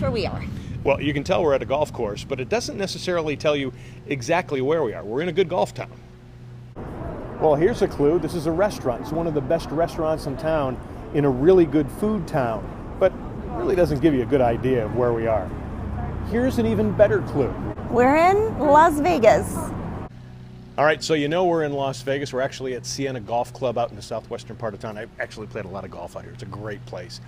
us where we are. Well, you can tell we're at a golf course, but it doesn't necessarily tell you exactly where we are. We're in a good golf town. Well, here's a clue. This is a restaurant. It's one of the best restaurants in town in a really good food town, but really doesn't give you a good idea of where we are. Here's an even better clue. We're in Las Vegas. All right, so you know we're in Las Vegas. We're actually at Sienna Golf Club out in the southwestern part of town. I actually played a lot of golf out here. It's a great place.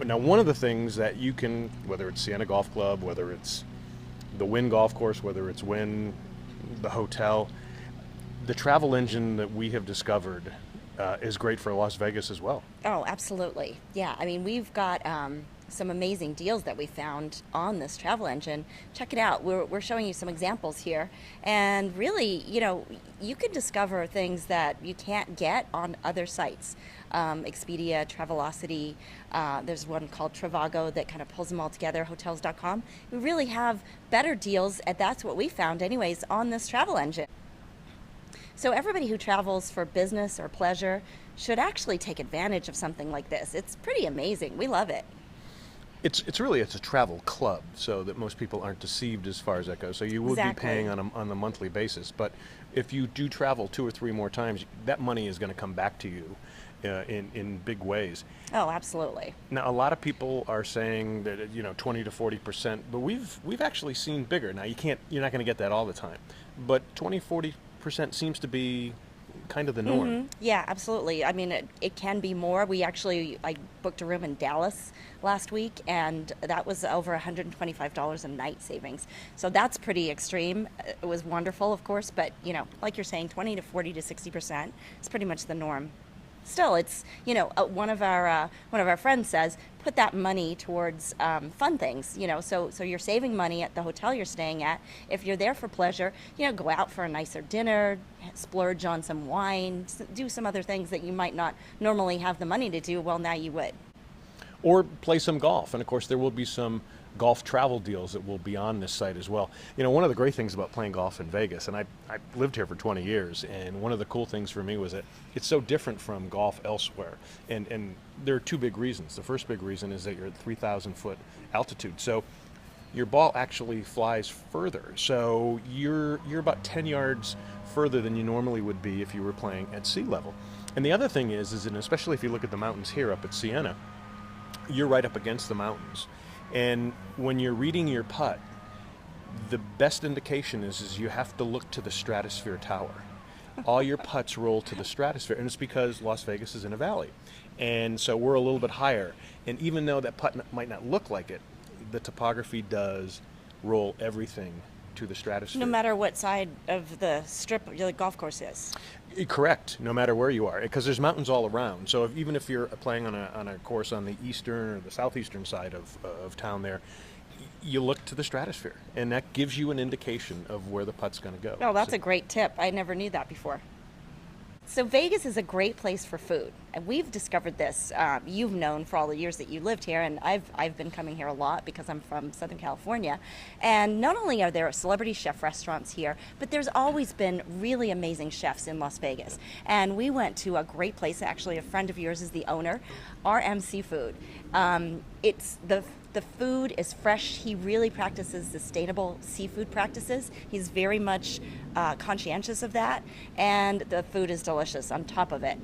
Now, one of the things that you can, whether it's Sienna Golf Club, whether it's the Wynn Golf Course, whether it's Wynn, the hotel, the travel engine that we have discovered is great for Las Vegas as well. Oh, absolutely. Yeah, I mean, we've got some amazing deals that we found on this travel engine. Check it out. We're showing you some examples here. And really, you know, you can discover things that you can't get on other sites. Expedia, Travelocity, there's one called Trivago that kind of pulls them all together, hotels.com. We really have better deals, and that's what we found anyways, on this travel engine. So everybody who travels for business or pleasure should actually take advantage of something like this. It's pretty amazing. We love it. It's a travel club, so that most people aren't deceived as far as that goes. So you would be paying on a monthly basis, but if you do travel 2 or 3 more times, that money is going to come back to you in big ways. Oh, absolutely. Now, a lot of people are saying that 20 to 40%, but we've actually seen bigger. Now, you're not going to get that all the time, but 20-40% seems to be kind of the norm. Mm-hmm. Yeah, absolutely. I mean, it can be more. I booked a room in Dallas last week, and that was over $125 a night savings. So that's pretty extreme. It was wonderful, of course, but like you're saying, 20 to 40 to 60% is pretty much the norm. Still, it's one of our friends says put that money towards fun things. So you're saving money at the hotel you're staying at. If you're there for pleasure, go out for a nicer dinner, splurge on some wine, do some other things that you might not normally have the money to do. Well, now you would. Or play some golf, and of course there will be some golf travel deals that will be on this site as well. One of the great things about playing golf in Vegas, and I lived here for 20 years, and one of the cool things for me was that it's so different from golf elsewhere. And there are 2 big reasons. The first big reason is that you're at 3,000 foot altitude. So your ball actually flies further. So you're about 10 yards further than you normally would be if you were playing at sea level. And the other thing is and especially if you look at the mountains here up at Sienna, you're right up against the mountains. And when you're reading your putt, the best indication is you have to look to the Stratosphere Tower. All your putts roll to the stratosphere, and it's because Las Vegas is in a valley. And so we're a little bit higher. And even though that putt might not look like it, the topography does roll everything to the stratosphere. No matter what side of the strip the golf course is. Correct, no matter where you are, because there's mountains all around. So even if you're playing on a course on the eastern or the southeastern side of town there, you look to the stratosphere, and that gives you an indication of where the putt's going to go. Oh, that's a great tip. I never knew that before. So Vegas is a great place for food, and we've discovered this. You've known for all the years that you lived here, and I've been coming here a lot because I'm from Southern California. And not only are there celebrity chef restaurants here, but there's always been really amazing chefs in Las Vegas. And we went to a great place. Actually, a friend of yours is the owner, RM Seafood. The food is fresh. He really practices sustainable seafood practices. He's very much conscientious of that, and the food is delicious on top of it.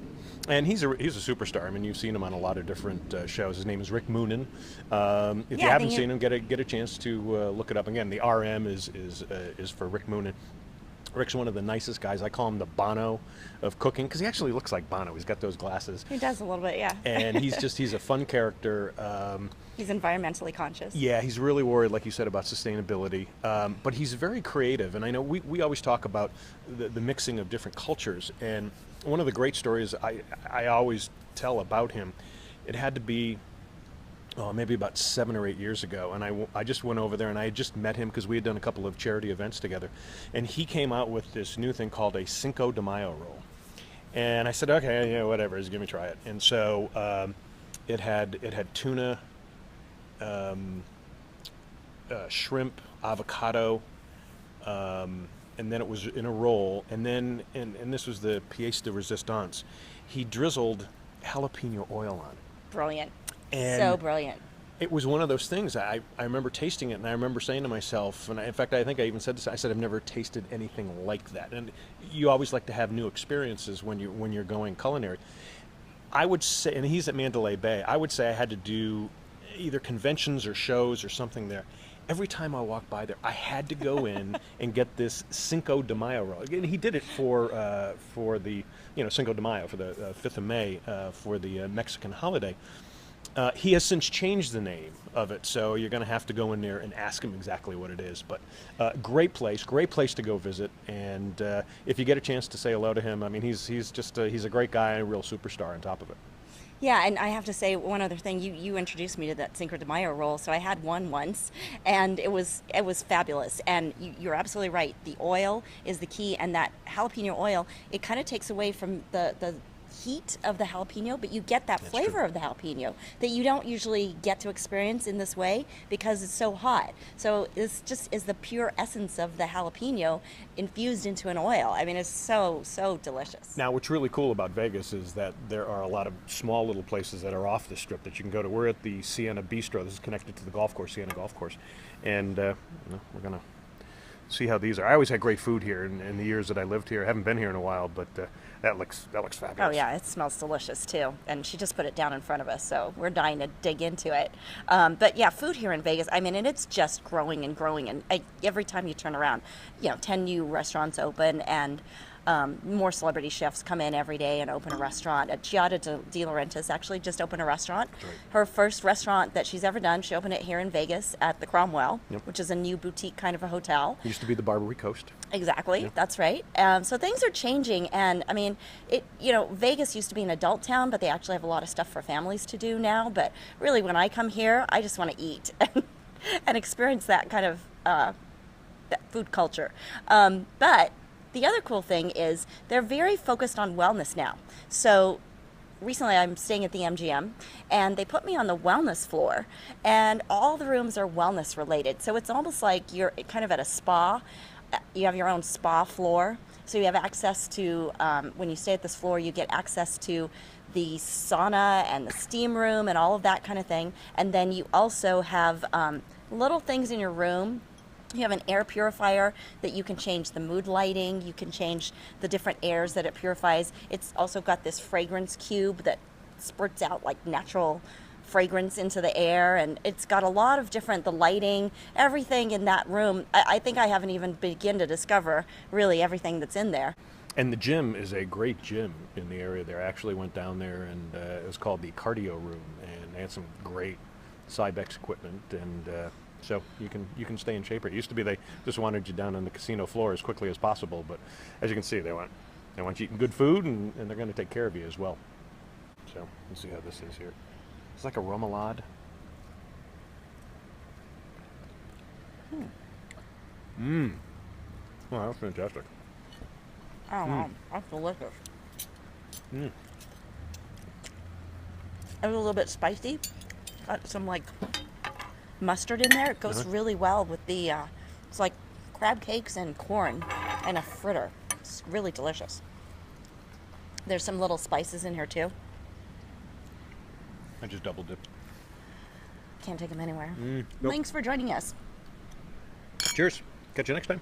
And he's a superstar. I mean, you've seen him on a lot of different shows. His name is Rick Moonen. If you haven't seen him, get a chance to look it up. Again, the RM is for Rick Moonen. Rick's one of the nicest guys. I call him the Bono of cooking because he actually looks like Bono. He's got those glasses. He does a little bit, yeah. And he's a fun character. He's environmentally conscious. Yeah, he's really worried, like you said, about sustainability. But he's very creative. And I know we always talk about the mixing of different cultures. And one of the great stories I always tell about him, it had to be maybe about 7 or 8 years ago, and I just went over there, and I had just met him because we had done a couple of charity events together, and he came out with this new thing called a Cinco de Mayo roll, and I said, okay, yeah, whatever, just give me a try it. And so it had tuna, shrimp, avocado, and then it was in a roll, and then and this was the pièce de résistance. He drizzled jalapeno oil on it. Brilliant. And so brilliant. It was one of those things. I remember tasting it, and I remember saying to myself, and in fact, I think I even said this. I said, I've never tasted anything like that. And you always like to have new experiences when you're going culinary. I would say, and he's at Mandalay Bay. I would say I had to do either conventions or shows or something there. Every time I walked by there, I had to go in and get this Cinco de Mayo roll. And he did it for the Cinco de Mayo, for the 5th of May, for the Mexican holiday. He has since changed the name of it, so you're going to have to go in there and ask him exactly what it is. But great place to go visit. And if you get a chance to say hello to him, I mean, he's a great guy and a real superstar on top of it. Yeah, and I have to say one other thing. You introduced me to that Cinco de Mayo roll, so I had one once, and it was fabulous. And you're absolutely right. The oil is the key, and that jalapeno oil, it kind of takes away from the heat of the jalapeno, but you get that flavor of the jalapeno that you don't usually get to experience in this way because it's so hot. So this just is the pure essence of the jalapeno infused into an oil. I mean, it's so delicious. Now, what's really cool about Vegas is that there are a lot of small little places that are off the strip that you can go to. We're at the Sienna Bistro. This is connected to the golf course, Sienna Golf Course, and we're gonna see how these are. I always had great food here in the years that I lived here. I haven't been here in a while, but that looks fabulous. Oh yeah, it smells delicious too. And she just put it down in front of us, so we're dying to dig into it. But yeah, food here in Vegas, I mean, and it's just growing and growing. And every time you turn around, 10 new restaurants open, and more celebrity chefs come in every day and open a restaurant. Giada De Laurentiis actually just opened a restaurant. That's right. Her first restaurant that she's ever done, she opened it here in Vegas at the Cromwell, Yep. which is a new boutique kind of a hotel. It used to be the Barbary Coast. Exactly, Yeah. That's right. So things are changing, and I mean, Vegas used to be an adult town, but they actually have a lot of stuff for families to do now. But really, when I come here, I just want to eat and experience that kind of that food culture. But the other cool thing is they're very focused on wellness now. So recently I'm staying at the MGM, and they put me on the wellness floor, and all the rooms are wellness related. So it's almost like you're kind of at a spa. You have your own spa floor. So you have access to, when you stay at this floor, you get access to the sauna and the steam room and all of that kind of thing. And then you also have little things in your room. You have an air purifier that you can change the mood lighting. You can change the different airs that it purifies. It's also got this fragrance cube that spurts out like natural fragrance into the air, and it's got a lot of the lighting, everything in that room. I think I haven't even begun to discover really everything that's in there. And the gym is a great gym in the area there. I actually went down there, and it was called the cardio room, and they had some great Cybex equipment, and so you can stay in shape. It used to be they just wanted you down on the casino floor as quickly as possible, but as you can see, they want you eating good food, and they're going to take care of you as well. So let's see how this is here. It's like a remoulade. Oh, that's fantastic. Oh, wow. That's delicious. Mm. It was a little bit spicy. Got some like mustard in there. It goes really well with the, it's like crab cakes and corn and a fritter. It's really delicious. There's some little spices in here too. I just double dipped. Can't take them anywhere. Nope. Thanks for joining us. Cheers. Catch you next time.